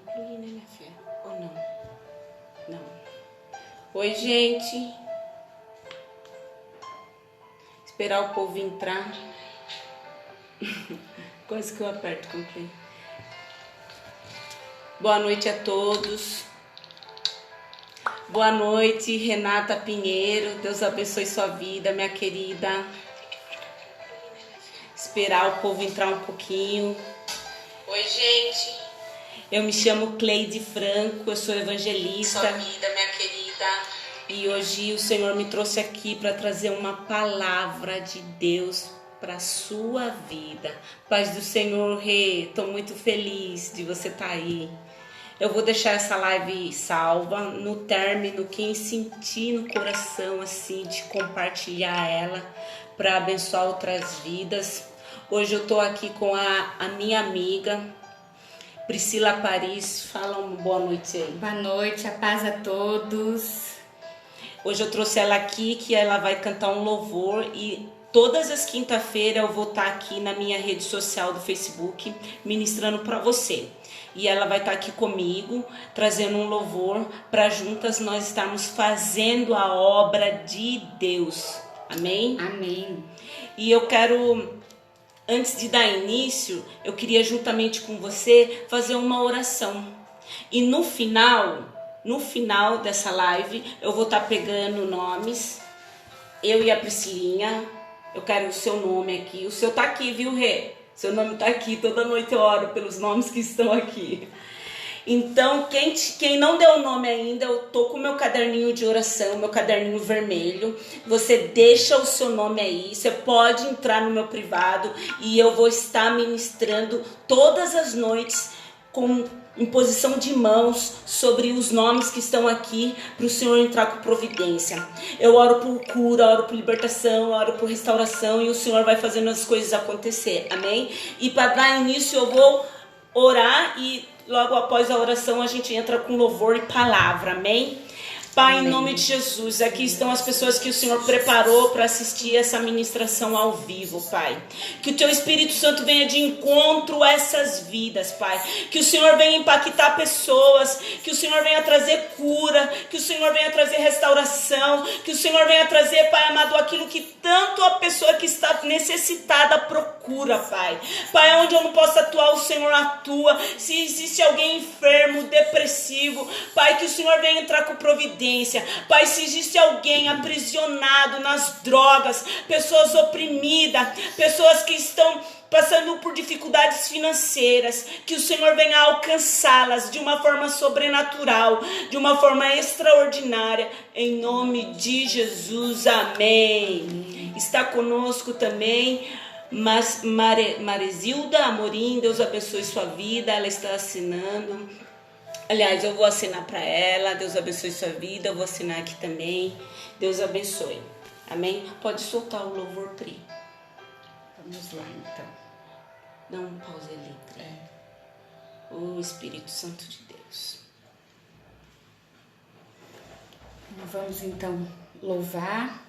concluir, né, minha filha? Ou não? Não. Oi, gente. Esperar o povo entrar. Coisa que eu aperto concluir. Boa noite a todos. Boa noite, Renata Pinheiro. Deus abençoe sua vida, minha querida. Esperar o povo entrar um pouquinho. Oi, gente. Eu me chamo Cleide Franco, eu sou evangelista. Sua vida, minha querida. E hoje o Senhor me trouxe aqui para trazer uma palavra de Deus para a sua vida. Paz do Senhor, Rê. Estou muito feliz de você estar aí. Eu vou deixar essa live salva. No término, quem sentir no coração assim de compartilhar ela para abençoar outras vidas. Hoje eu tô aqui com a minha amiga Priscila Paris. Fala uma boa noite aí. Boa noite, a paz a todos. Hoje eu trouxe ela aqui, que ela vai cantar um louvor, e todas as quinta-feiras eu vou estar aqui na minha rede social do Facebook ministrando para você. E ela vai estar aqui comigo, trazendo um louvor para juntas nós estarmos fazendo a obra de Deus. Amém? Amém. E eu quero, antes de dar início, eu queria juntamente com você fazer uma oração. E no final dessa live, eu vou estar pegando nomes, eu e a Priscilinha. Eu quero o seu nome aqui. O seu tá aqui, viu, Rê? Seu nome tá aqui. Toda noite eu oro pelos nomes que estão aqui. Então, quem não deu o nome ainda, eu tô com o meu caderninho de oração, meu caderninho vermelho. Você deixa o seu nome aí, você pode entrar no meu privado e eu vou estar ministrando todas as noites com imposição de mãos sobre os nomes que estão aqui para o Senhor entrar com providência. Eu oro por cura, oro por libertação, oro por restauração e o Senhor vai fazendo as coisas acontecer. Amém? E para dar início eu vou orar e logo após a oração a gente entra com louvor e palavra, amém? Pai, em nome de Jesus, aqui estão as pessoas que o Senhor preparou para assistir essa ministração ao vivo, Pai. Que o Teu Espírito Santo venha de encontro a essas vidas, Pai. Que o Senhor venha impactar pessoas, que o Senhor venha trazer cura, que o Senhor venha trazer restauração, que o Senhor venha trazer, Pai amado, aquilo que tanto a pessoa que está necessitada procura, Pai. Pai, onde eu não posso atuar, o Senhor atua. Se existe alguém enfermo, depressivo, Pai, que o Senhor venha entrar com providência. Pai, se existe alguém aprisionado nas drogas, pessoas oprimidas, pessoas que estão passando por dificuldades financeiras, que o Senhor venha alcançá-las de uma forma sobrenatural, de uma forma extraordinária, em nome de Jesus, amém. Está conosco também Marizilda Amorim, Deus abençoe sua vida, ela está assinando. Aliás, eu vou assinar para ela. Deus abençoe sua vida. Eu vou assinar aqui também. Deus abençoe. Amém? Pode soltar o louvor, Pri. Vamos lá, então. Dá um pause ali, Pri. O Espírito Santo de Deus. Vamos, então, louvar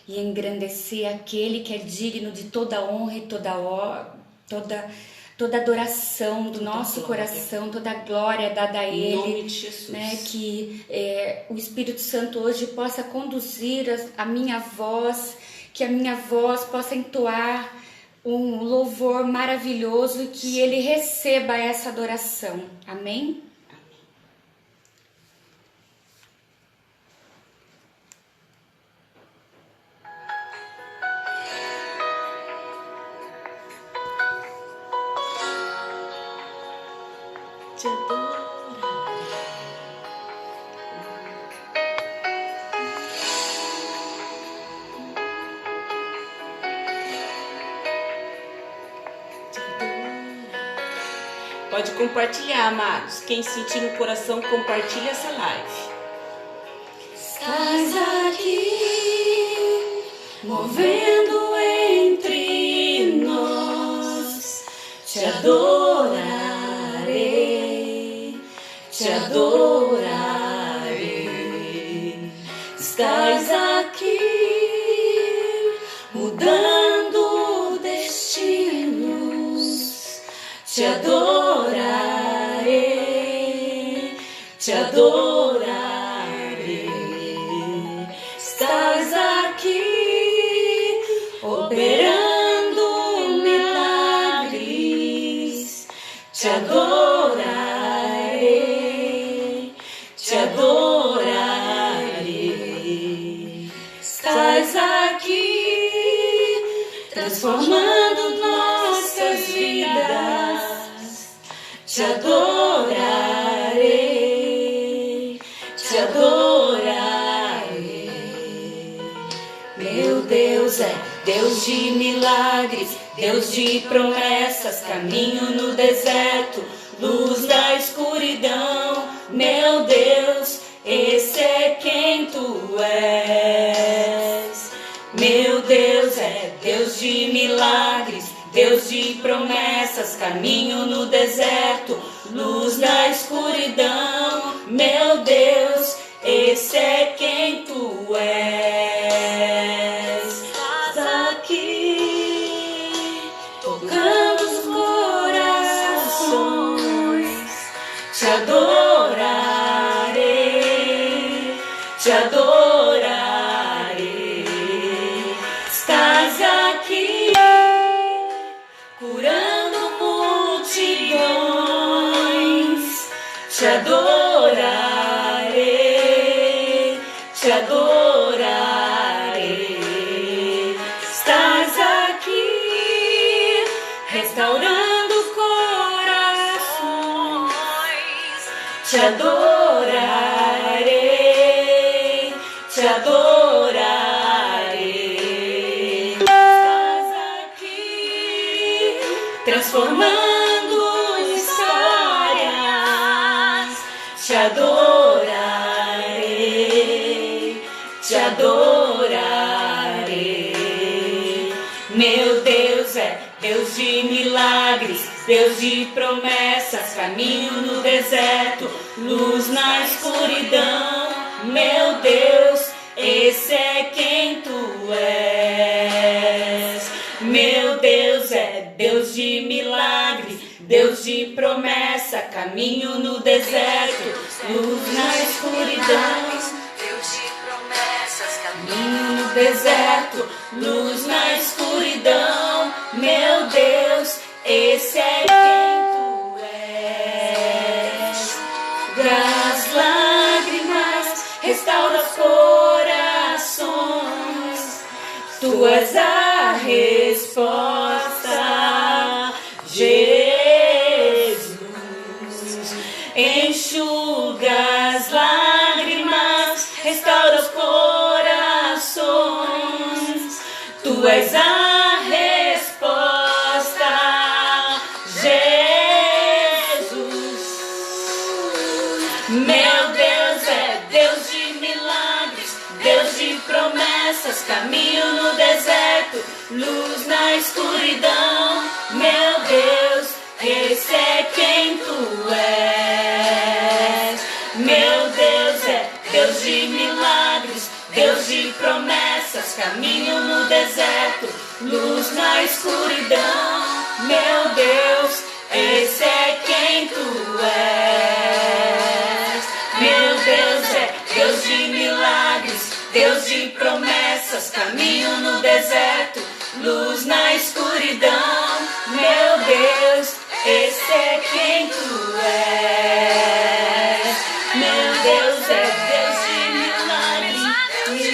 e engrandecer aquele que é digno de toda honra e toda adoração do nosso coração, toda glória dada a Ele, em nome de Jesus. Né, que o Espírito Santo hoje possa conduzir a minha voz, que a minha voz possa entoar um louvor maravilhoso e que Ele receba essa adoração. Amém? Te adoro. Pode compartilhar, amados. Quem sentir no coração, compartilha essa live. Estás aqui, movendo entre nós, te adorarei, te adorarei. Estás aqui, mudando destinos, te adorarei, adorarei. Estás aqui, operando milagres. Te adorarei, te adorarei. Estás aqui, transformando nossas vidas. Te adorarei, te adorarei. Meu Deus é Deus de milagres, Deus de promessas, caminho no deserto, luz da escuridão. Meu Deus, esse é quem tu és. Meu Deus é Deus de milagres, Deus de promessas, caminho no deserto, luz da escuridão. Meu Deus, esse é quem tu és. Estás aqui, tocando os corações. Te adorarei, te adorarei. Estás aqui, curando multidões. Te adorarei, te adorarei. Estás aqui, restaurando corações. Te adorarei, te adorarei. Estás aqui, transformando histórias. Te adorarei, te adorarei. Meu Deus é Deus de milagres, Deus de promessas, caminho no deserto, luz na escuridão. Meu Deus, esse é quem tu és. Meu Deus é Deus de milagres, Deus de promessa, caminho no deserto, luz na escuridão. Deus de promessas, caminho no deserto, luz na escuridão. Meu Deus, esse é quem tu és. Das lágrimas, restaura os corações. Tu és a resposta, Jesus. Enxuga as lágrimas, restaura os corações. Tu és a resposta, Jesus. Meu Deus é Deus de milagres, Deus de promessas, caminho no deserto, luz na escuridão. Meu Deus, esse é quem tu és. Meu Deus é Deus de milagres, Deus de promessas, caminho no deserto, luz na escuridão. Meu Deus, esse é quem tu és. Meu Deus é Deus de milagres, Deus de promessas, caminho no deserto, luz na escuridão. Meu Deus, esse é quem tu és. Meu Deus é Deus de milagres, meu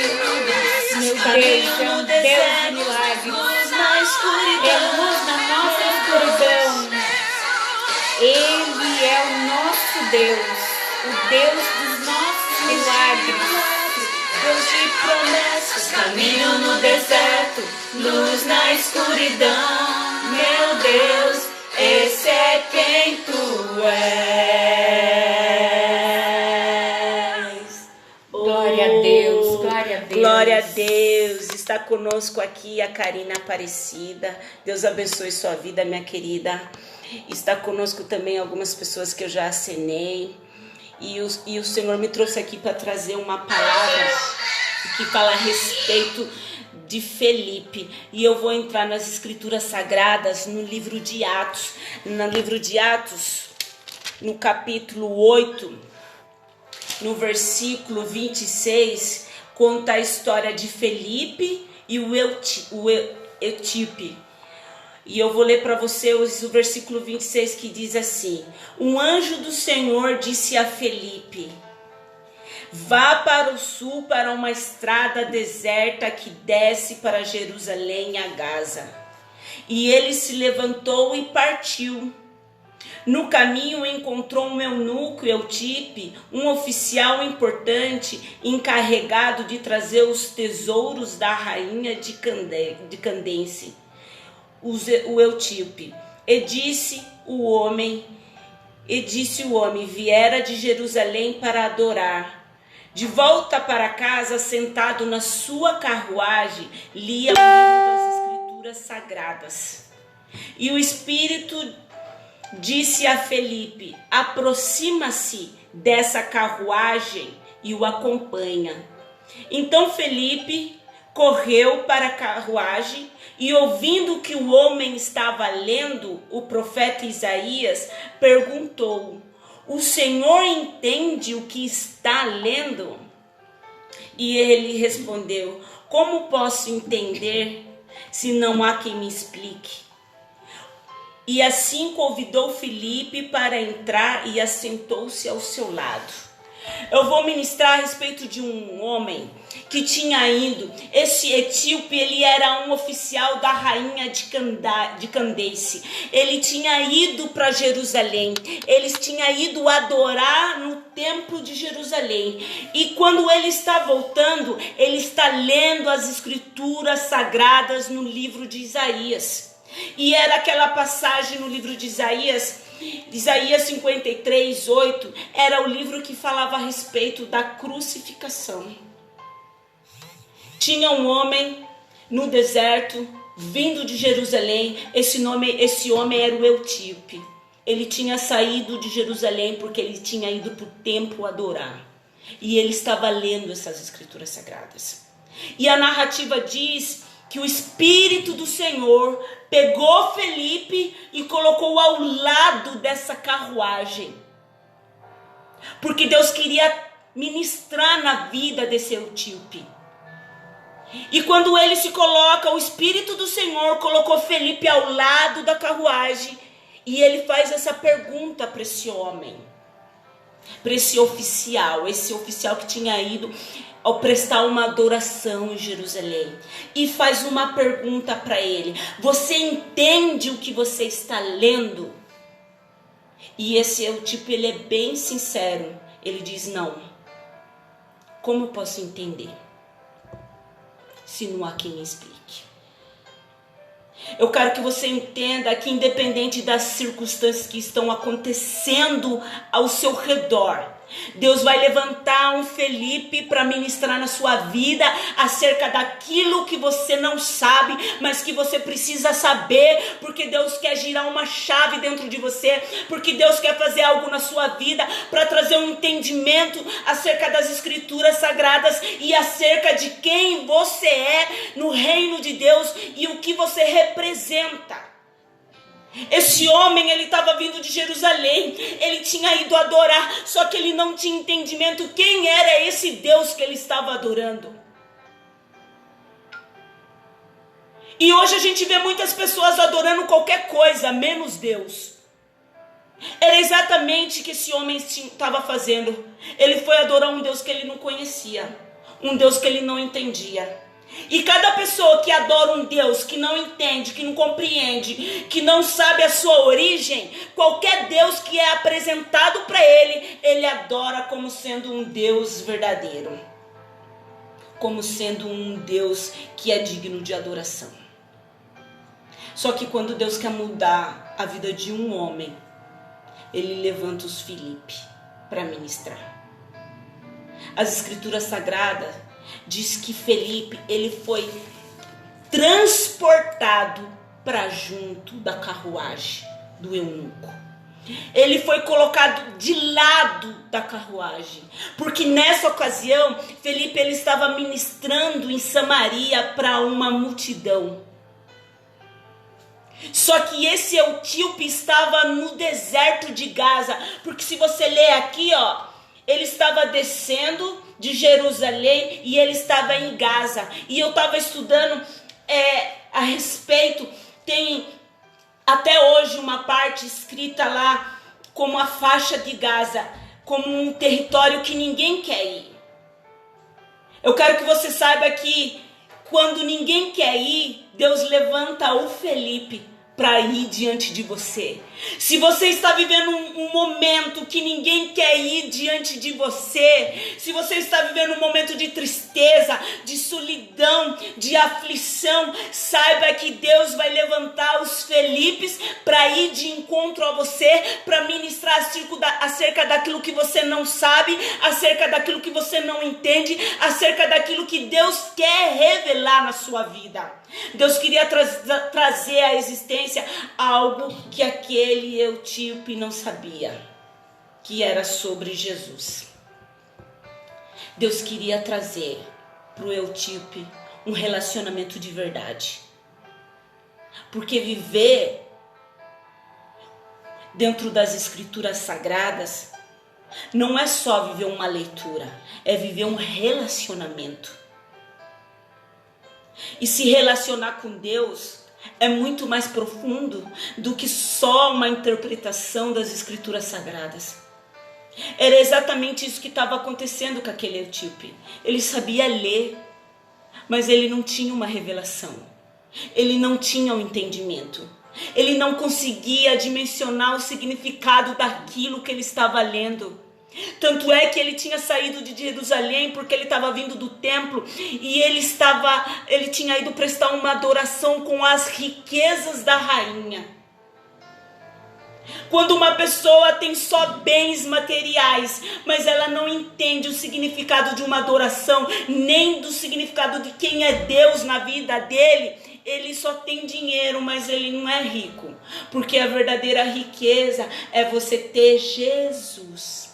Deus é um Deus de milagres, luz na escuridão. É luz na nossa escuridão. Ele é o nosso Deus, o Deus dos nossos milagres. Deus de promessas, caminho no deserto, luz na escuridão. Meu Deus, esse é quem tu és. Glória a Deus, glória a Deus. Glória a Deus. Está conosco aqui a Karina Aparecida. Deus abençoe sua vida, minha querida. Está conosco também algumas pessoas que eu já acenei. E o Senhor me trouxe aqui para trazer uma palavra que fala a respeito de Felipe. E eu vou entrar nas escrituras sagradas no livro de Atos. No livro de Atos, no capítulo 8, no versículo 26, conta a história de Felipe e o etíope. E eu vou ler para vocês o versículo 26 que diz assim: um anjo do Senhor disse a Felipe: vá para o sul, para uma estrada deserta que desce para Jerusalém a Gaza. E ele se levantou e partiu. No caminho encontrou um eunuco etíope, um oficial importante encarregado de trazer os tesouros da rainha de Candace, o etíope. E disse o homem, viera de Jerusalém para adorar. De volta para casa, sentado na sua carruagem, lia o livro das Escrituras Sagradas. E o Espírito disse a Felipe: aproxima-se dessa carruagem e o acompanha. Então Felipe correu para a carruagem e, ouvindo que o homem estava lendo o profeta Isaías, perguntou: o Senhor entende o que está lendo? E ele respondeu: como posso entender se não há quem me explique? E assim convidou Felipe para entrar e assentou-se ao seu lado. Eu vou ministrar a respeito de um homem que tinha ido. Esse etíope, ele era um oficial da rainha de Candace. Ele tinha ido para Jerusalém. Eles tinham ido adorar no templo de Jerusalém. E quando ele está voltando, ele está lendo as escrituras sagradas no livro de Isaías. E era aquela passagem no livro de Isaías 53:8, era o livro que falava a respeito da crucificação. Tinha um homem no deserto, vindo de Jerusalém. Esse homem era o etíope. Ele tinha saído de Jerusalém porque ele tinha ido para o templo adorar. E ele estava lendo essas escrituras sagradas. E a narrativa diz que o Espírito do Senhor pegou Felipe e colocou ao lado dessa carruagem. Porque Deus queria ministrar na vida desse etíope. E quando ele se coloca, o Espírito do Senhor colocou Felipe ao lado da carruagem. E ele faz essa pergunta para esse homem, para esse oficial que tinha ido ao prestar uma adoração em Jerusalém, e faz uma pergunta para ele: você entende o que você está lendo? E esse etíope, ele é bem sincero, ele diz: não. Como eu posso entender se não há quem me explique? Eu quero que você entenda que, independente das circunstâncias que estão acontecendo ao seu redor, Deus vai levantar um Felipe para ministrar na sua vida acerca daquilo que você não sabe, mas que você precisa saber, porque Deus quer girar uma chave dentro de você, porque Deus quer fazer algo na sua vida para trazer um entendimento acerca das escrituras sagradas e acerca de quem você é no reino de Deus e o que você representa. Esse homem, ele estava vindo de Jerusalém, ele tinha ido adorar, só que ele não tinha entendimento quem era esse Deus que ele estava adorando. E hoje a gente vê muitas pessoas adorando qualquer coisa, menos Deus. Era exatamente o que esse homem estava fazendo. Ele foi adorar um Deus que ele não conhecia, um Deus que ele não entendia. E cada pessoa que adora um Deus que não entende, que não compreende, que não sabe a sua origem, qualquer Deus que é apresentado para ele, ele adora como sendo um Deus verdadeiro, como sendo um Deus que é digno de adoração. Só que quando Deus quer mudar a vida de um homem, ele levanta os Filipe para ministrar. As escrituras sagradas diz que Felipe, ele foi transportado para junto da carruagem do eunuco. Ele foi colocado de lado da carruagem, porque nessa ocasião Felipe, ele estava ministrando em Samaria para uma multidão. Só que esse etíope estava no deserto de Gaza, porque se você ler aqui, ele estava descendo de Jerusalém e ele estava em Gaza. E eu estava estudando a respeito, tem até hoje uma parte escrita lá como a faixa de Gaza, como um território que ninguém quer ir. Eu quero que você saiba que quando ninguém quer ir, Deus levanta o Felipe para ir diante de você. Se você está vivendo um momento que ninguém quer ir diante de você, se você está vivendo um momento de tristeza, de solidão, de aflição, saiba que Deus vai levantar os Felipes para ir de encontro a você, para ministrar acerca daquilo que você não sabe, acerca daquilo que você não entende, acerca daquilo que Deus quer revelar na sua vida. Deus queria trazer à existência algo que aquele etíope não sabia, que era sobre Jesus. Deus queria trazer para o etíope um relacionamento de verdade. Porque viver dentro das escrituras sagradas não é só viver uma leitura, é viver um relacionamento. E se relacionar com Deus é muito mais profundo do que só uma interpretação das escrituras sagradas. Era exatamente isso que estava acontecendo com aquele etíope. Ele sabia ler, mas ele não tinha uma revelação. Ele não tinha um entendimento. Ele não conseguia dimensionar o significado daquilo que ele estava lendo. Tanto é que ele tinha saído de Jerusalém porque ele estava vindo do templo e ele tinha ido prestar uma adoração com as riquezas da rainha. Quando uma pessoa tem só bens materiais, mas ela não entende o significado de uma adoração, nem do significado de quem é Deus na vida dele, ele só tem dinheiro, mas ele não é rico. Porque a verdadeira riqueza é você ter Jesus.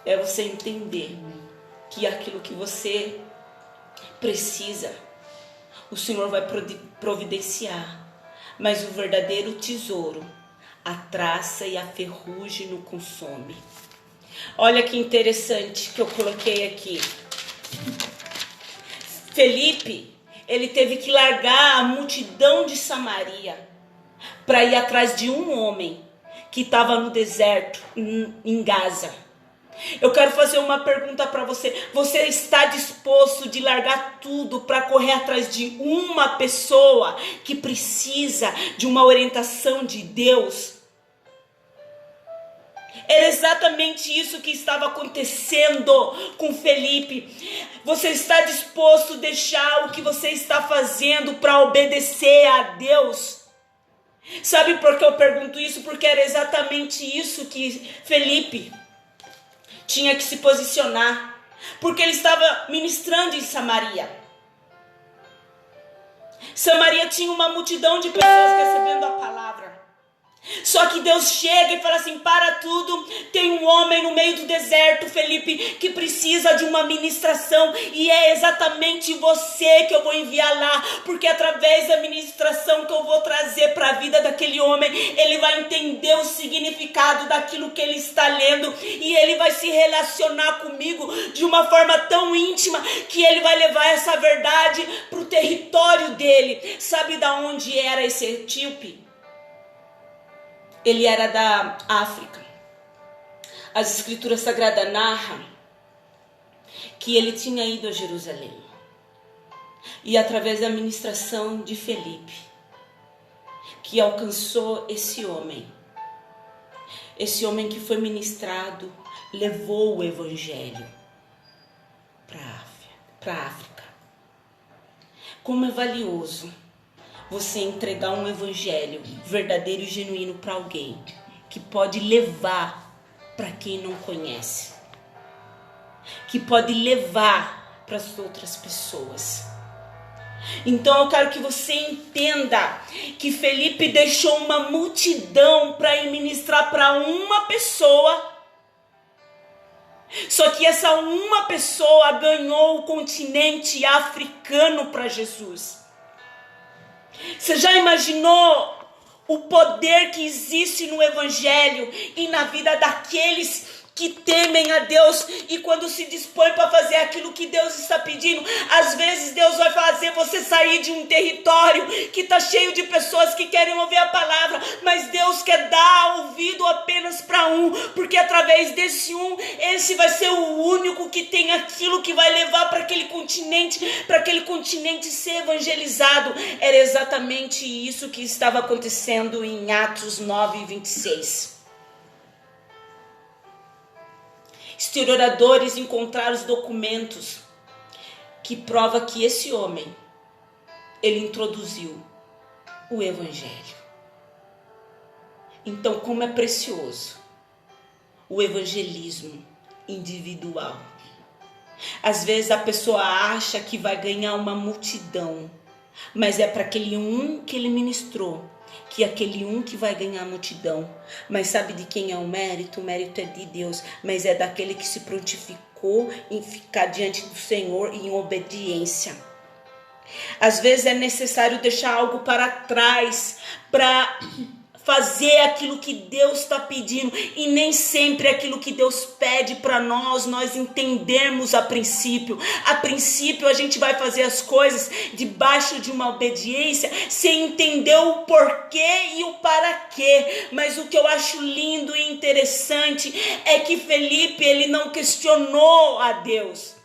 É você entender que aquilo que você precisa, o Senhor vai providenciar. Mas o verdadeiro tesouro, a traça e a ferrugem não consome. Olha que interessante que eu coloquei aqui. Felipe, ele teve que largar a multidão de Samaria para ir atrás de um homem que estava no deserto, em Gaza. Eu quero fazer uma pergunta para você. Você está disposto de largar tudo para correr atrás de uma pessoa que precisa de uma orientação de Deus? Era exatamente isso que estava acontecendo com Felipe. Você está disposto a deixar o que você está fazendo para obedecer a Deus? Sabe por que eu pergunto isso? Porque era exatamente isso que Felipe tinha que se posicionar, porque ele estava ministrando em Samaria. Samaria tinha uma multidão de pessoas recebendo a palavra. Só que Deus chega e fala assim: para tudo, tem um homem no meio do deserto, Felipe, que precisa de uma ministração, e é exatamente você que eu vou enviar lá, porque através da ministração que eu vou trazer para a vida daquele homem, ele vai entender o significado daquilo que ele está lendo, e ele vai se relacionar comigo de uma forma tão íntima, que ele vai levar essa verdade para o território dele. Sabe da onde era esse etíope? Ele era da África. As escrituras sagradas narram que ele tinha ido a Jerusalém. E através da ministração de Felipe, que alcançou esse homem que foi ministrado, levou o evangelho para a África. Como é valioso você entregar um evangelho verdadeiro e genuíno para alguém que pode levar para quem não conhece, que pode levar para as outras pessoas. Então eu quero que você entenda que Felipe deixou uma multidão para ir ministrar para uma pessoa. Só que essa uma pessoa ganhou o continente africano para Jesus. Você já imaginou o poder que existe no evangelho e na vida daqueles que temem a Deus e quando se dispõe para fazer aquilo que Deus está pedindo. Às vezes Deus vai fazer você sair de um território que está cheio de pessoas que querem ouvir a palavra, mas Deus quer dar ouvido apenas para um, porque através desse um, esse vai ser o único que tem aquilo que vai levar para aquele continente ser evangelizado. Era exatamente isso que estava acontecendo em Atos 9:26. Historiadores encontraram os documentos que provam que esse homem, ele introduziu o evangelho. Então, como é precioso o evangelismo individual. Às vezes a pessoa acha que vai ganhar uma multidão, mas é para aquele um que ele ministrou, que aquele um que vai ganhar a multidão. Mas sabe de quem é o mérito? O mérito é de Deus, mas é daquele que se prontificou em ficar diante do Senhor em obediência. Às vezes é necessário deixar algo para trás para fazer aquilo que Deus está pedindo, e nem sempre aquilo que Deus pede para nós entendemos a princípio. A princípio a gente vai fazer as coisas debaixo de uma obediência, sem entender o porquê e o para quê. Mas o que eu acho lindo e interessante é que Felipe, ele não questionou a Deus.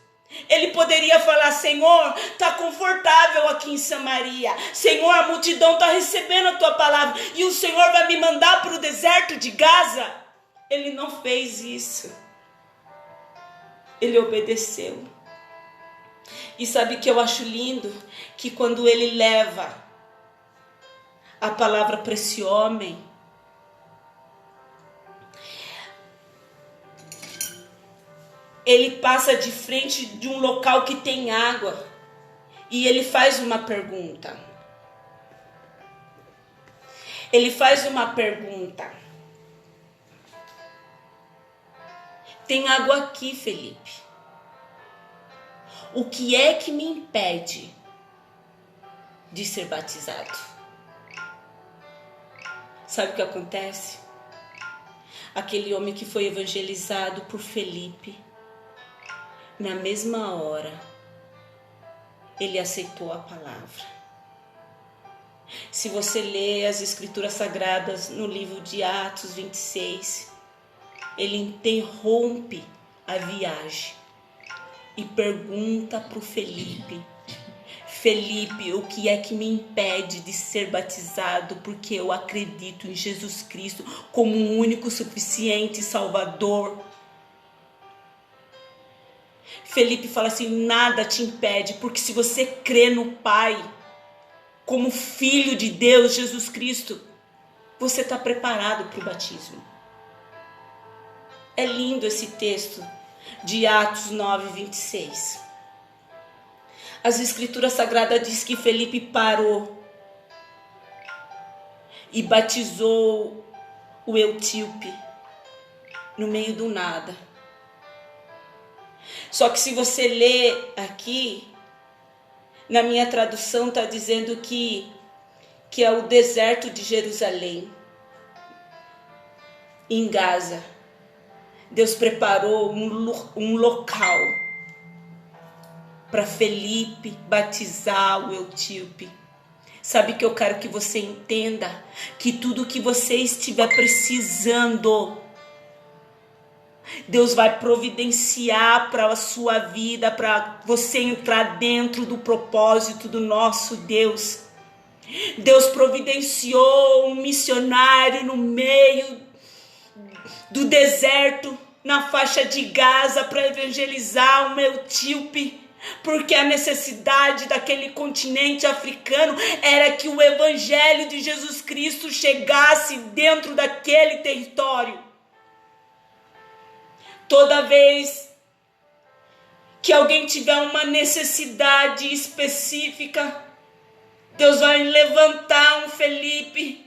Ele poderia falar: Senhor, está confortável aqui em Samaria. Senhor, a multidão está recebendo a tua palavra e o Senhor vai me mandar para o deserto de Gaza. Ele não fez isso. Ele obedeceu. E sabe o que eu acho lindo? Que quando ele leva a palavra para esse homem, ele passa de frente de um local que tem água e ele faz uma pergunta. Ele faz uma pergunta. Tem água aqui, Felipe. O que é que me impede de ser batizado? Sabe o que acontece? Aquele homem que foi evangelizado por Felipe, na mesma hora, ele aceitou a palavra. Se você ler as Escrituras Sagradas no livro de Atos 26, ele interrompe a viagem e pergunta para o Felipe: Felipe, o que é que me impede de ser batizado? Porque eu acredito em Jesus Cristo como um único, suficiente Salvador. Felipe fala assim: nada te impede, porque se você crê no Pai, como Filho de Deus, Jesus Cristo, você está preparado para o batismo. É lindo esse texto de Atos 9:26. As Escrituras Sagradas diz que Felipe parou e batizou o etíope no meio do nada. Só que se você ler aqui, na minha tradução está dizendo que é o deserto de Jerusalém, em Gaza. Deus preparou um local para Felipe batizar o etíope. Sabe que eu quero que você entenda que tudo que você estiver precisando, Deus vai providenciar para a sua vida, para você entrar dentro do propósito do nosso Deus. Deus providenciou um missionário no meio do deserto, na faixa de Gaza, para evangelizar um etíope, porque a necessidade daquele continente africano era que o evangelho de Jesus Cristo chegasse dentro daquele território. Toda vez que alguém tiver uma necessidade específica, Deus vai levantar um Felipe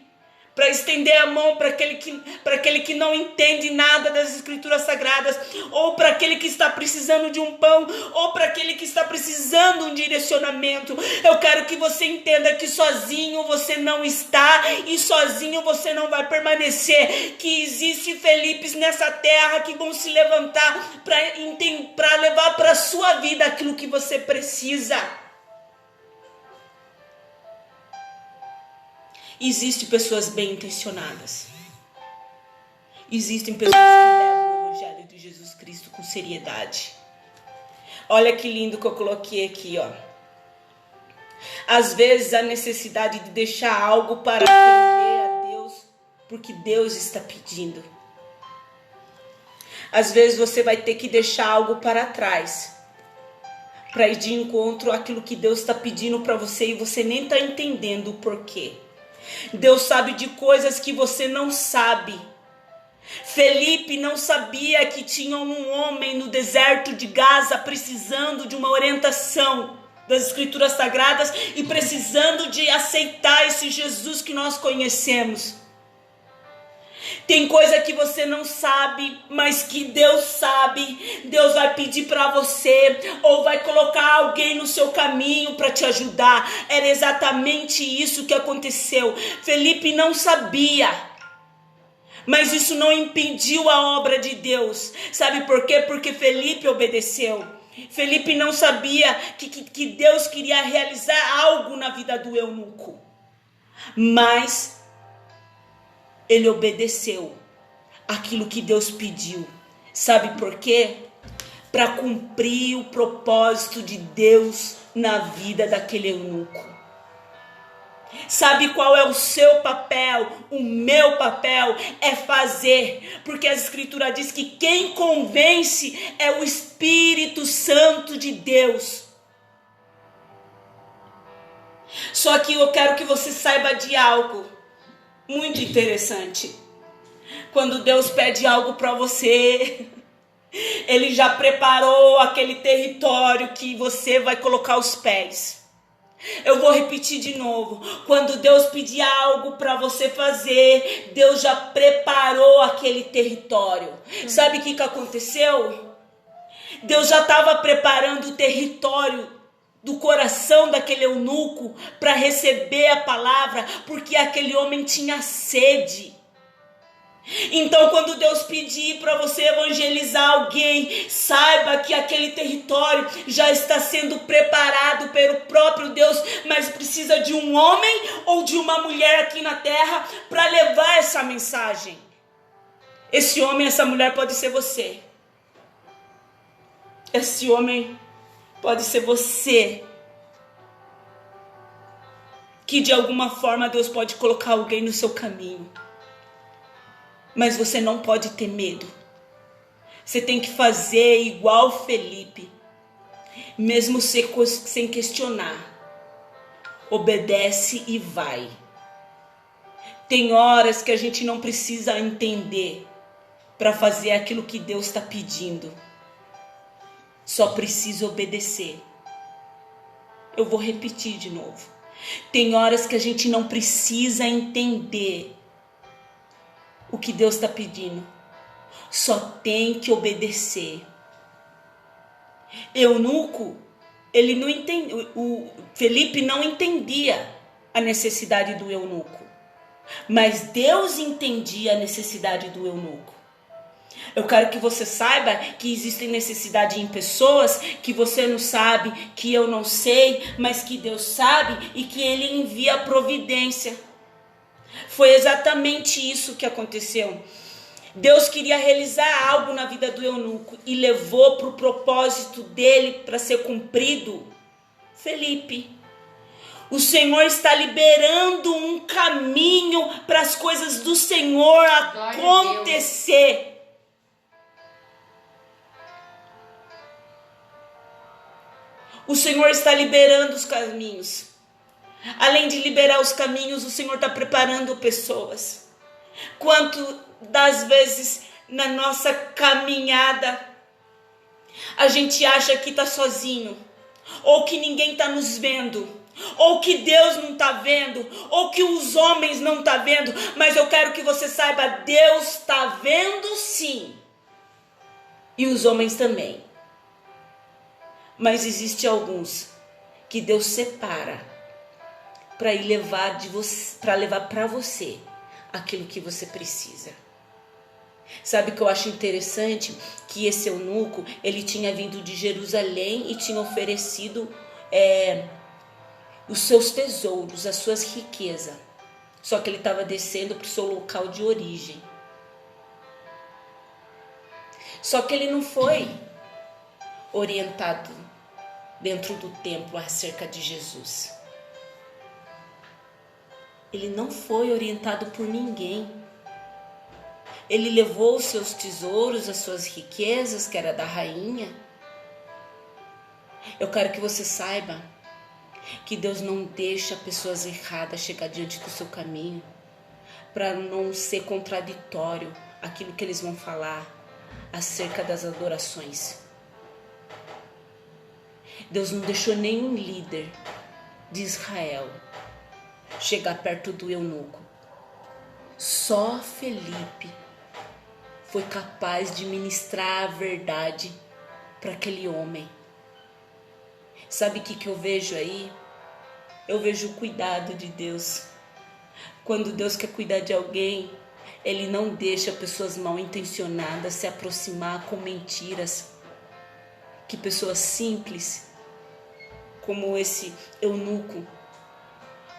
para estender a mão para aquele que não entende nada das Escrituras Sagradas, ou para aquele que está precisando de um pão, ou para aquele que está precisando de um direcionamento. Eu quero que você entenda que sozinho você não está e sozinho você não vai permanecer, que existe Felipes nessa terra que vão se levantar para levar para a sua vida aquilo que você precisa. Existem pessoas bem intencionadas. Existem pessoas que levam o Evangelho de Jesus Cristo com seriedade. Olha que lindo que eu coloquei aqui, ó. Às vezes a necessidade de deixar algo para atender a Deus, porque Deus está pedindo. Às vezes você vai ter que deixar algo para trás, para ir de encontro àquilo que Deus está pedindo para você e você nem está entendendo o porquê. Deus sabe de coisas que você não sabe. Felipe não sabia que tinha um homem no deserto de Gaza precisando de uma orientação das Escrituras Sagradas e precisando de aceitar esse Jesus que nós conhecemos. Tem coisa que você não sabe, mas que Deus sabe. Deus vai pedir para você, ou vai colocar alguém no seu caminho para te ajudar. Era exatamente isso que aconteceu. Felipe não sabia, mas isso não impediu a obra de Deus. Sabe por quê? Porque Felipe obedeceu. Felipe não sabia que Deus queria realizar algo na vida do eunuco, mas ele obedeceu aquilo que Deus pediu. Sabe por quê? Para cumprir o propósito de Deus na vida daquele eunuco. Sabe qual é o seu papel? O meu papel é fazer, porque a Escritura diz que quem convence é o Espírito Santo de Deus. Só que eu quero que você saiba de algo muito interessante. Quando Deus pede algo para você, Ele já preparou aquele território que você vai colocar os pés. Eu vou repetir de novo. Quando Deus pedir algo para você fazer, Deus já preparou aquele território. Sabe o que aconteceu? Deus já estava preparando o território do coração daquele eunuco para receber a palavra, porque aquele homem tinha sede. Então, quando Deus pedir para você evangelizar alguém, saiba que aquele território já está sendo preparado pelo próprio Deus, mas precisa de um homem ou de uma mulher aqui na terra para levar essa mensagem. Esse homem, essa mulher pode ser você. Esse homem pode ser você. Que de alguma forma Deus pode colocar alguém no seu caminho. Mas você não pode ter medo. Você tem que fazer igual Felipe. Mesmo sem questionar. Obedece e vai. Tem horas que a gente não precisa entender para fazer aquilo que Deus está pedindo. Só precisa obedecer. Eu vou repetir de novo. Tem horas que a gente não precisa entender o que Deus está pedindo. Só tem que obedecer. Eunuco, ele não entende, o Felipe não entendia a necessidade do eunuco. Mas Deus entendia a necessidade do eunuco. Eu quero que você saiba que existe necessidade em pessoas que você não sabe, que eu não sei, mas que Deus sabe e que Ele envia a providência. Foi exatamente isso que aconteceu. Deus queria realizar algo na vida do eunuco e levou para o propósito dele para ser cumprido Felipe. O Senhor está liberando um caminho para as coisas do Senhor acontecer. O Senhor está liberando os caminhos. Além de liberar os caminhos, o Senhor está preparando pessoas. Quanto das vezes na nossa caminhada, a gente acha que está sozinho. ou que ninguém está nos vendo, ou que Deus não está vendo, ou que os homens não estão vendo, mas eu quero que você saiba, Deus está vendo sim, e os homens também. Mas existe alguns que Deus separa para ir levar para você aquilo que você precisa. Sabe o que eu acho interessante? Que esse eunuco, ele tinha vindo de Jerusalém e tinha oferecido os seus tesouros, as suas riquezas. Só que ele estava descendo para o seu local de origem. Só que ele não foi orientado dentro do templo acerca de Jesus. Ele não foi orientado por ninguém. Ele levou os seus tesouros, as suas riquezas, que era da rainha. Eu quero que você saiba que Deus não deixa pessoas erradas chegar diante do seu caminho, para não ser contraditório aquilo que eles vão falar acerca das adorações. Deus não deixou nenhum líder de Israel chegar perto do eunuco. Só Felipe foi capaz de ministrar a verdade para aquele homem. Sabe o que eu vejo aí? Eu vejo o cuidado de Deus. Quando Deus quer cuidar de alguém, Ele não deixa pessoas mal intencionadas se aproximar com mentiras. Que pessoas simples, como esse eunuco,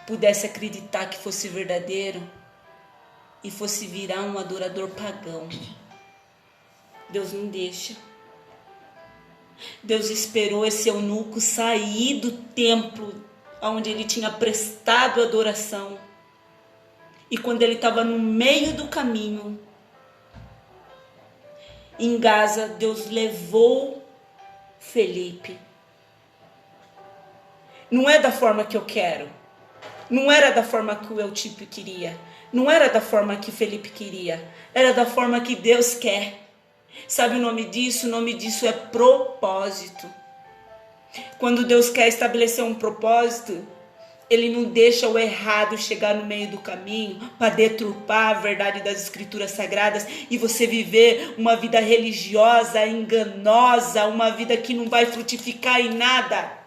pudesse acreditar que fosse verdadeiro e fosse virar um adorador pagão. Deus não deixa. Deus esperou esse eunuco sair do templo onde ele tinha prestado adoração. E quando ele estava no meio do caminho, em Gaza, Deus levou Felipe. Não é da forma que eu quero. Não era da forma que o Eutipe queria. Não era da forma que Felipe queria. Era da forma que Deus quer. Sabe o nome disso? O nome disso é propósito. Quando Deus quer estabelecer um propósito, Ele não deixa o errado chegar no meio do caminho para deturpar a verdade das escrituras sagradas e você viver uma vida religiosa, enganosa, uma vida que não vai frutificar em nada.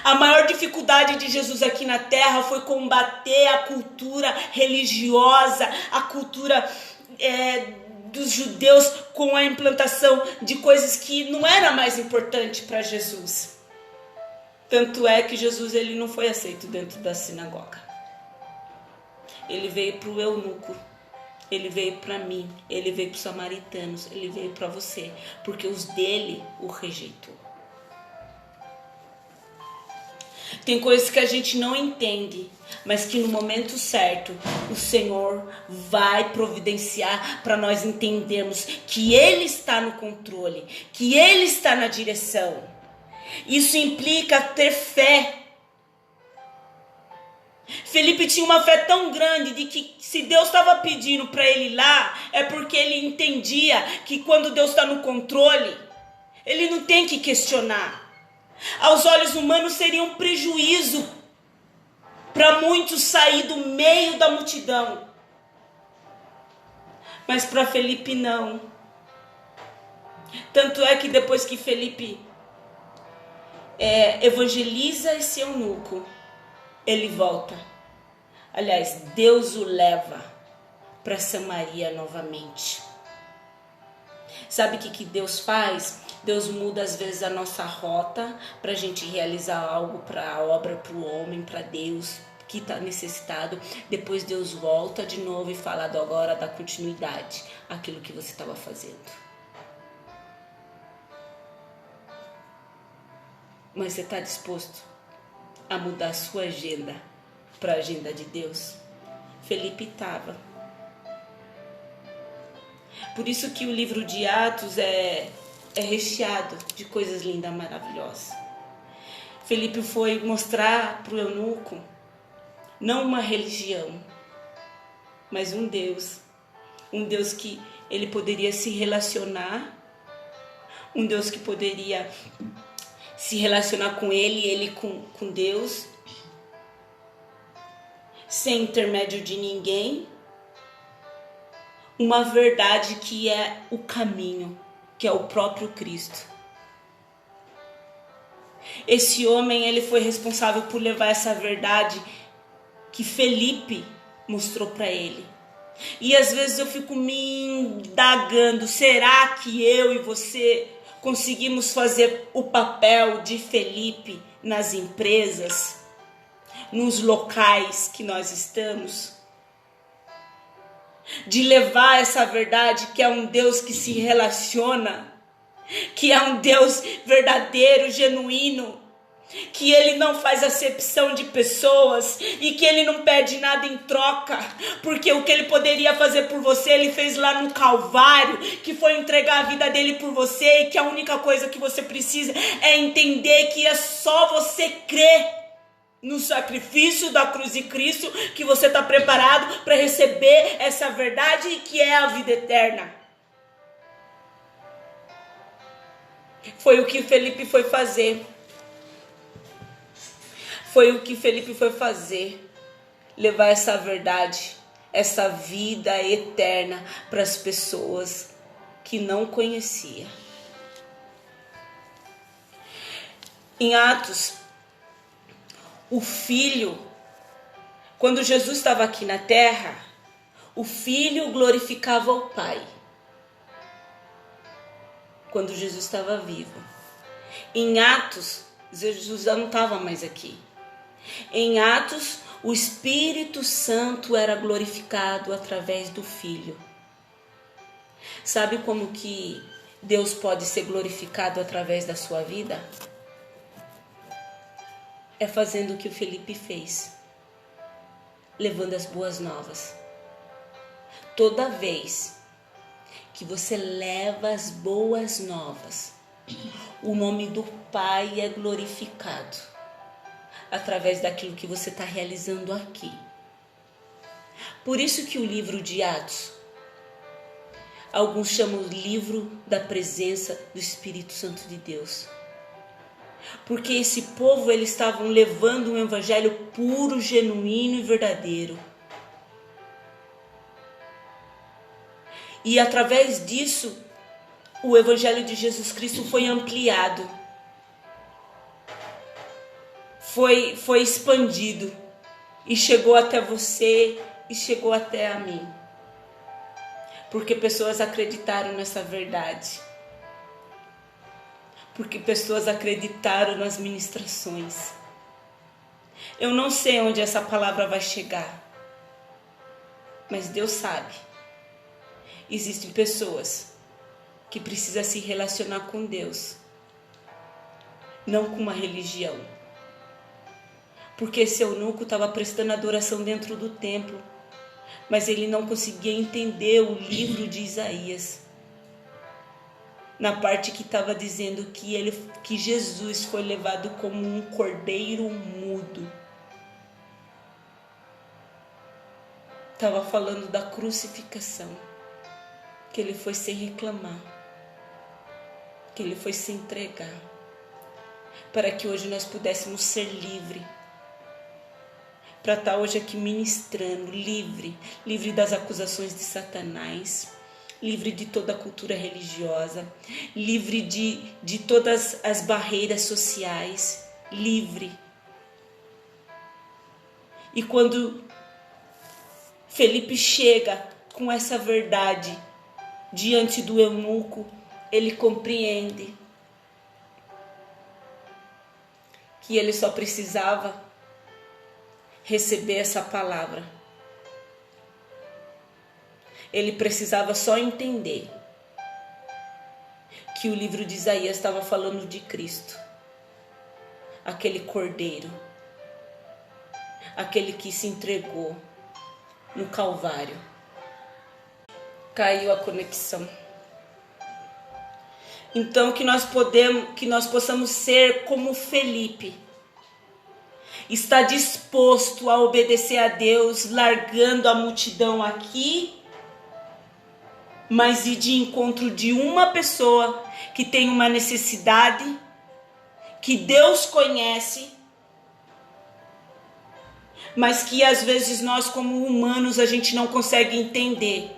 A maior dificuldade de Jesus aqui na terra foi combater a cultura religiosa, a cultura dos judeus com a implantação de coisas que não era mais importante para Jesus. Tanto é que Jesus ele não foi aceito dentro da sinagoga. Ele veio para o eunuco, ele veio para mim, ele veio para os samaritanos, ele veio para você, porque os dele o rejeitou. Tem coisas que a gente não entende, mas que no momento certo o Senhor vai providenciar para nós entendermos que Ele está no controle, que Ele está na direção. Isso implica ter fé. Felipe tinha uma fé tão grande de que se Deus estava pedindo para ele ir lá, é porque ele entendia que quando Deus está no controle, ele não tem que questionar. Aos olhos humanos seria um prejuízo para muitos sair do meio da multidão. Mas para Felipe não. Tanto é que depois que Felipe evangeliza esse eunuco, ele volta. Aliás, Deus o leva para Samaria novamente. Sabe o que Deus faz? Deus muda às vezes a nossa rota para a gente realizar algo para a obra, para o homem, para Deus que está necessitado. Depois Deus volta de novo e fala agora da continuidade àquilo que você estava fazendo. Mas você está disposto a mudar a sua agenda para a agenda de Deus? Felipe estava. Por isso que o livro de Atos é recheado de coisas lindas, maravilhosas. Felipe foi mostrar para o eunuco não uma religião, mas um Deus que ele poderia se relacionar, um Deus que poderia se relacionar com ele, ele com Deus, sem intermédio de ninguém. Uma verdade que é o caminho, que é o próprio Cristo. Esse homem, ele foi responsável por levar essa verdade que Felipe mostrou para ele. E às vezes eu fico me indagando, será que eu e você conseguimos fazer o papel de Felipe nas empresas, nos locais que nós estamos? De levar essa verdade que é um Deus que se relaciona, que é um Deus verdadeiro, genuíno, que ele não faz acepção de pessoas e que ele não pede nada em troca, porque o que ele poderia fazer por você, ele fez lá no Calvário, que foi entregar a vida dele por você, e que a única coisa que você precisa é entender que é só você crer no sacrifício da cruz de Cristo, que você está preparado para receber essa verdade que é a vida eterna. Foi o que Felipe foi fazer. Foi o que Felipe foi fazer. Levar essa verdade, essa vida eterna para as pessoas que não conhecia. Em Atos, o Filho, quando Jesus estava aqui na terra, o Filho glorificava o Pai. Quando Jesus estava vivo. Em Atos, Jesus já não estava mais aqui. Em Atos, o Espírito Santo era glorificado através do Filho. Sabe como que Deus pode ser glorificado através da sua vida? É fazendo o que o Felipe fez, levando as boas novas. Toda vez que você leva as boas novas, o nome do Pai é glorificado através daquilo que você está realizando aqui. Por isso que o livro de Atos, alguns chamam o livro da presença do Espírito Santo de Deus. Porque esse povo, eles estavam levando um evangelho puro, genuíno e verdadeiro. E através disso, o evangelho de Jesus Cristo foi ampliado. Foi expandido. E chegou até você e chegou até a mim. Porque pessoas acreditaram nessa verdade. Porque pessoas acreditaram nas ministrações. Eu não sei onde essa palavra vai chegar. Mas Deus sabe. Existem pessoas que precisam se relacionar com Deus. Não com uma religião. Porque esse eunuco estava prestando adoração dentro do templo. Mas ele não conseguia entender o livro de Isaías. Na parte que estava dizendo que Jesus foi levado como um cordeiro mudo. Estava falando da crucificação. Que ele foi sem reclamar. Que ele foi se entregar. Para que hoje nós pudéssemos ser livres. Para estar hoje aqui ministrando, livre das acusações de Satanás. Livre de toda a cultura religiosa, livre de todas as barreiras sociais, livre. E quando Felipe chega com essa verdade diante do eunuco, ele compreende que ele só precisava receber essa palavra. Ele precisava só entender que o livro de Isaías estava falando de Cristo. Aquele cordeiro. Aquele que se entregou no Calvário. Caiu a conexão. Então que nós possamos ser como Felipe. Está disposto a obedecer a Deus, largando a multidão aqui mas ir de encontro de uma pessoa que tem uma necessidade, que Deus conhece, mas que às vezes nós como humanos a gente não consegue entender,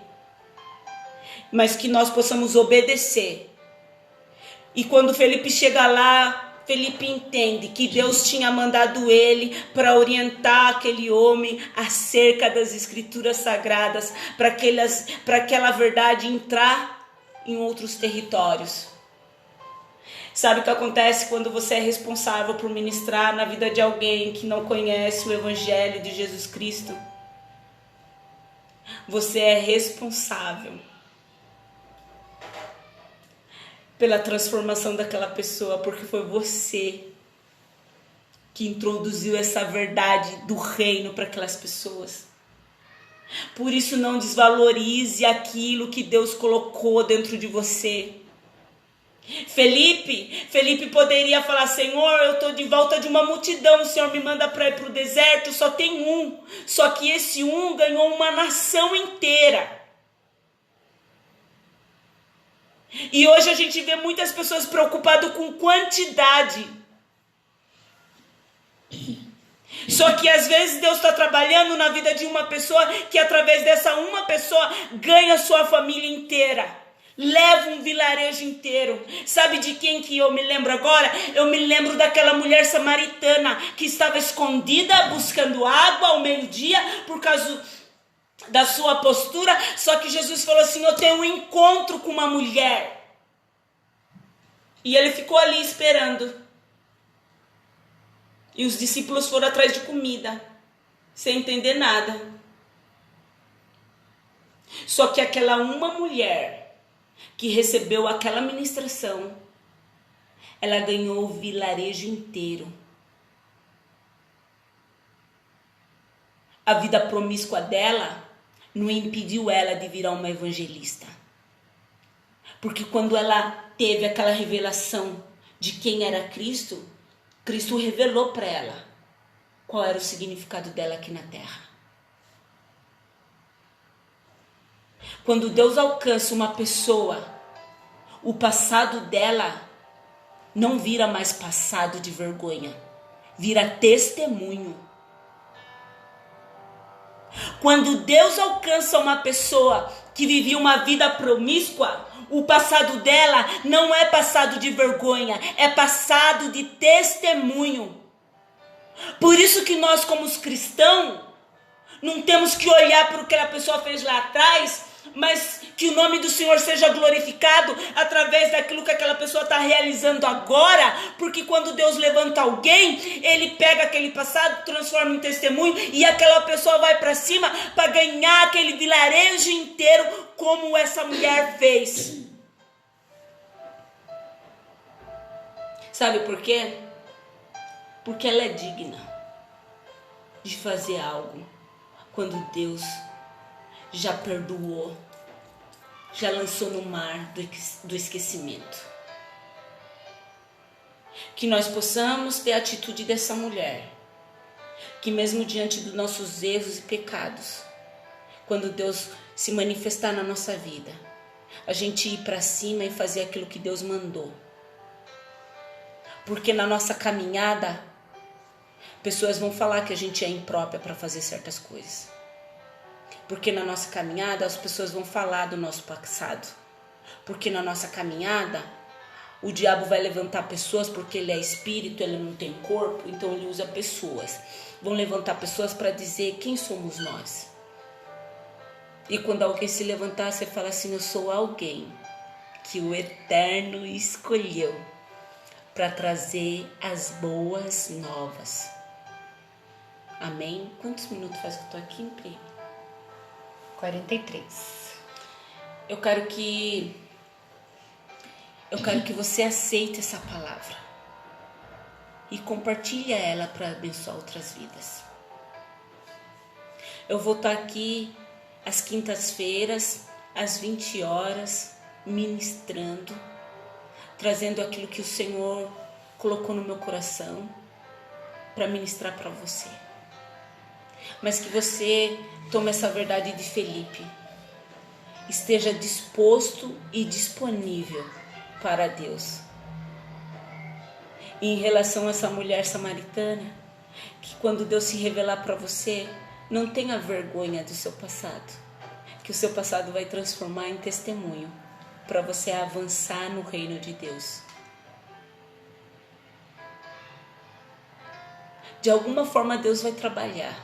mas que nós possamos obedecer. E quando Felipe chega lá, Felipe entende que Deus tinha mandado ele para orientar aquele homem acerca das escrituras sagradas, para aquela verdade entrar em outros territórios. Sabe o que acontece quando você é responsável por ministrar na vida de alguém que não conhece o Evangelho de Jesus Cristo? Você é responsável pela transformação daquela pessoa, porque foi você que introduziu essa verdade do reino para aquelas pessoas. Por isso não desvalorize aquilo que Deus colocou dentro de você. Felipe poderia falar: Senhor, eu estou de volta de uma multidão, o Senhor me manda para ir para o deserto, só tem um. Só que esse um ganhou uma nação inteira. E hoje a gente vê muitas pessoas preocupadas com quantidade. Só que às vezes Deus está trabalhando na vida de uma pessoa que através dessa uma pessoa ganha a sua família inteira. Leva um vilarejo inteiro. Sabe de quem que eu me lembro agora? Eu me lembro daquela mulher samaritana que estava escondida buscando água ao meio-dia por causa da sua postura. Só que Jesus falou assim: eu tenho um encontro com uma mulher. E ele ficou ali esperando. E os discípulos foram atrás de comida, sem entender nada. Só que aquela uma mulher que recebeu aquela ministração, ela ganhou o vilarejo inteiro. A vida promíscua dela não impediu ela de virar uma evangelista. Porque quando ela teve aquela revelação de quem era Cristo, Cristo revelou para ela qual era o significado dela aqui na terra. Quando Deus alcança uma pessoa, o passado dela não vira mais passado de vergonha, vira testemunho. Quando Deus alcança uma pessoa que vivia uma vida promíscua, o passado dela não é passado de vergonha, é passado de testemunho. Por isso que nós, como os cristãos, não temos que olhar para o que a pessoa fez lá atrás, mas que o nome do Senhor seja glorificado através daquilo que aquela pessoa está realizando agora, porque quando Deus levanta alguém, Ele pega aquele passado, transforma em testemunho, e aquela pessoa vai para cima para ganhar aquele vilarejo inteiro, como essa mulher fez. Sabe por quê? Porque ela é digna de fazer algo quando Deus já perdoou, já lançou no mar do esquecimento. Que nós possamos ter a atitude dessa mulher, que mesmo diante dos nossos erros e pecados, quando Deus se manifestar na nossa vida, a gente ir para cima e fazer aquilo que Deus mandou. Porque na nossa caminhada, pessoas vão falar que a gente é imprópria para fazer certas coisas. Porque na nossa caminhada as pessoas vão falar do nosso passado. Porque na nossa caminhada o diabo vai levantar pessoas, porque ele é espírito, ele não tem corpo, então ele usa pessoas. Vão levantar pessoas para dizer quem somos nós. E quando alguém se levantar, você fala assim: eu sou alguém que o Eterno escolheu para trazer as boas novas. Amém? Quantos minutos faz que eu estou aqui, Pri? 43. Eu quero que você aceite essa palavra e compartilhe ela para abençoar outras vidas. Eu vou estar aqui às quintas-feiras, às 20 horas, ministrando, trazendo aquilo que o Senhor colocou no meu coração para ministrar para você. Mas que você tome essa verdade de Felipe esteja disposto e disponível para Deus. E em relação a essa mulher samaritana, que quando Deus se revelar para você, não tenha vergonha do seu passado, que o seu passado vai transformar em testemunho para você avançar no reino de Deus. De alguma forma Deus vai trabalhar.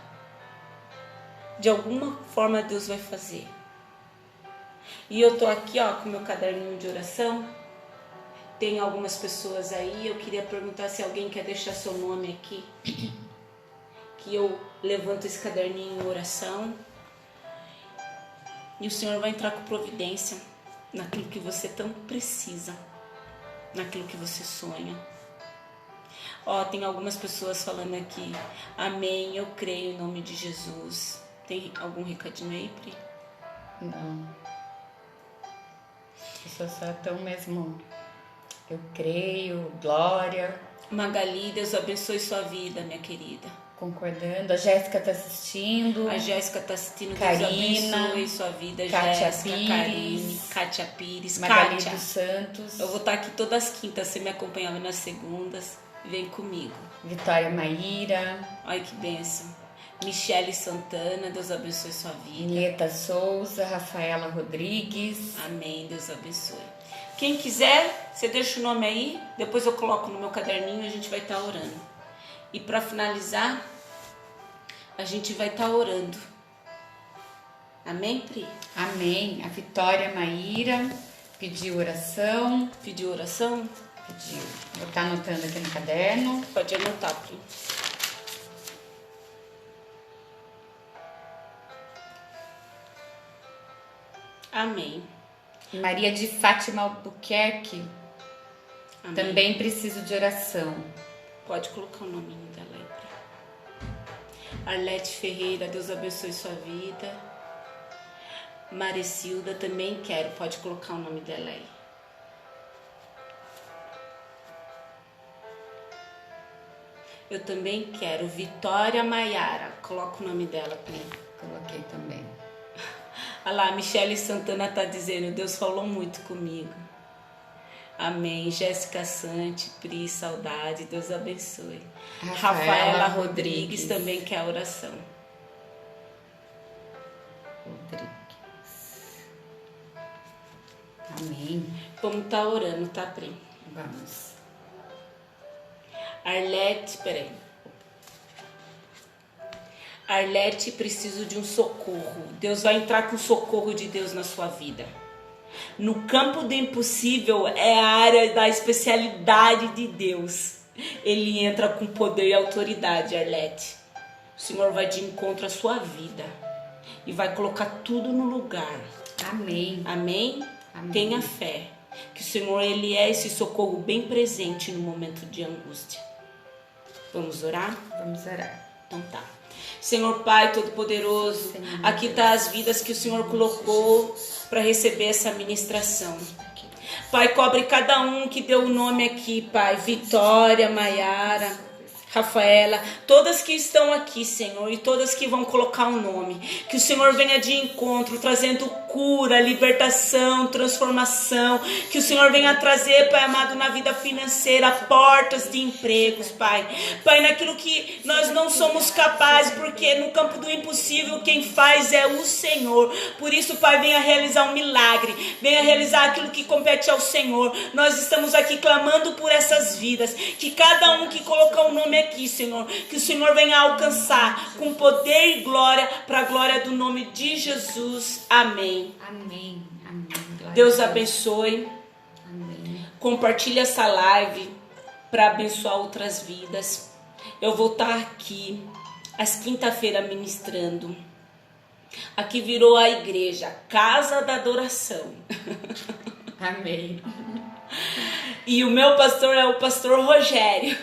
De alguma forma Deus vai fazer. E eu tô aqui, ó, com meu caderninho de oração. Tem algumas pessoas aí. Eu queria perguntar se alguém quer deixar seu nome aqui. Que eu levanto esse caderninho em oração. E o Senhor vai entrar com providência naquilo que você tanto precisa. Naquilo que você sonha. Ó, tem algumas pessoas falando aqui. Amém, eu creio em nome de Jesus. Tem algum recadinho aí, Pri? Não. As pessoas só estão mesmo... Eu creio, glória. Magali, Deus abençoe sua vida, minha querida. Concordando. A Jéssica está assistindo. A Jéssica está assistindo. Karina, Deus abençoe sua vida. Kátia Jéssica, Pires, Karine, Kátia Pires, Magali Kátia dos Santos. Eu vou estar aqui todas as quintas. Você me acompanhava nas segundas. Vem comigo. Vitória Maíra. Ai, que bênção. Michele Santana, Deus abençoe sua vida. Nieta Souza, Rafaela Rodrigues. Amém, Deus abençoe. Quem quiser, você deixa o nome aí, depois eu coloco no meu caderninho e a gente vai estar orando. E para finalizar, a gente vai estar orando. Amém, Pri? Amém. A Vitória Maíra pediu oração. Pediu oração? Pediu. Vou estar anotando aqui no caderno. Pode anotar, Pri. Amém. Maria de Fátima Albuquerque. Amém. Também preciso de oração. Pode colocar o nominho dela aí, Pri. Arlete Ferreira, Deus abençoe sua vida. Marecilda, também quero. Pode colocar o nome dela aí. Eu também quero. Vitória Maiara. Coloca o nome dela, Pri. Coloquei também. Olha lá, Michele Santana tá dizendo, Deus falou muito comigo. Amém. Jéssica Sante, Pri, saudade, Deus abençoe. Rafaela Rodrigues também quer a oração. Rodrigues. Amém. Vamos estar orando, tá, Pri? Vamos. Arlete, peraí. Arlete, preciso de um socorro. Deus vai entrar com o socorro de Deus na sua vida. No campo do impossível é a área da especialidade de Deus. Ele entra com poder e autoridade, Arlete. O Senhor vai de encontro à sua vida e vai colocar tudo no lugar. Amém. Amém? Amém. Tenha fé que o Senhor, Ele é esse socorro bem presente no momento de angústia. Vamos orar? Vamos orar. Então tá. Senhor Pai Todo-Poderoso, aqui está as vidas que o Senhor colocou para receber essa ministração. Pai, cobre cada um que deu o nome aqui, Pai. Vitória, Maiara, Rafaela, todas que estão aqui, Senhor, e todas que vão colocar o nome. Que o Senhor venha de encontro, trazendo cura, libertação, transformação. Que o Senhor venha trazer, Pai amado, na vida financeira, portas de empregos, Pai. Pai, naquilo que nós não somos capazes, porque no campo do impossível quem faz é o Senhor. Por isso, Pai, venha realizar um milagre, venha realizar aquilo que compete ao Senhor. Nós estamos aqui clamando por essas vidas. Que cada um que colocar o nome aqui, Senhor, que o Senhor venha alcançar com poder e glória, para a glória do nome de Jesus. Amém. Amém. Amém. Deus abençoe. Amém. Compartilhe essa live para abençoar outras vidas. Eu vou estar aqui às quinta-feiras ministrando. Aqui virou a igreja, Casa da Adoração. Amém. E o meu pastor é o pastor Rogério.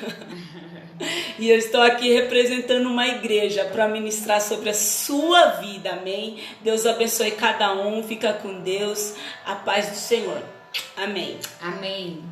E eu estou aqui representando uma igreja para ministrar sobre a sua vida, amém? Deus abençoe cada um, fica com Deus, a paz do Senhor, amém. Amém.